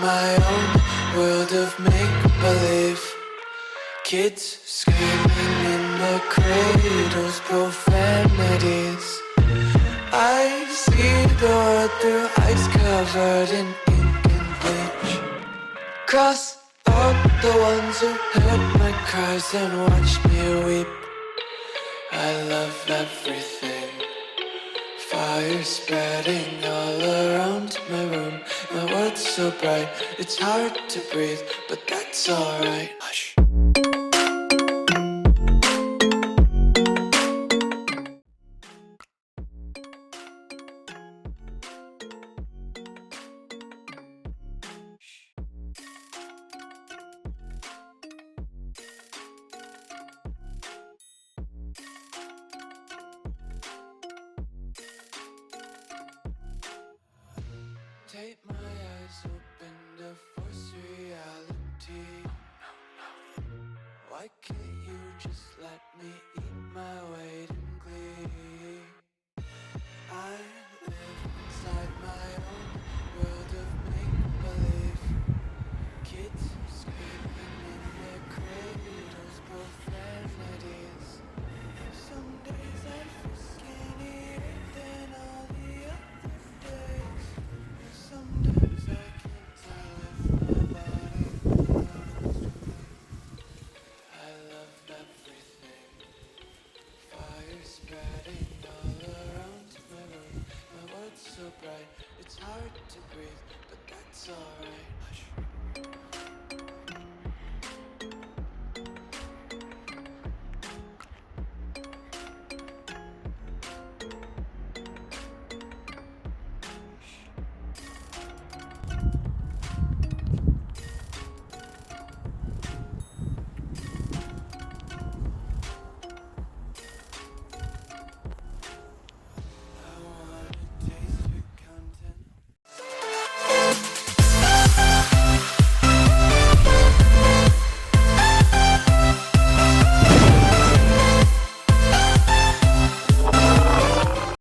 my own world of make-believe. Kids screaming in the cradles, profanities. I see the world through ice covered in ink and bleach. Cross out the ones who heard my cries and watched me weep. I love everything. Fire spreading all around my room. My world's so bright, it's hard to breathe, but that's alright. Hush. Take my eyes open to force reality. Why can't you just let me eat my weight in glee? I live inside my own world of make-believe. Kids screaming in their cradles, profanities. Some days I feel skinnier than all the other days. Sometimes I can't tell if my body belongs to me. I love everything. Fire spreading all around my room. My world's so bright, it's hard to breathe, but that's alright. Hush.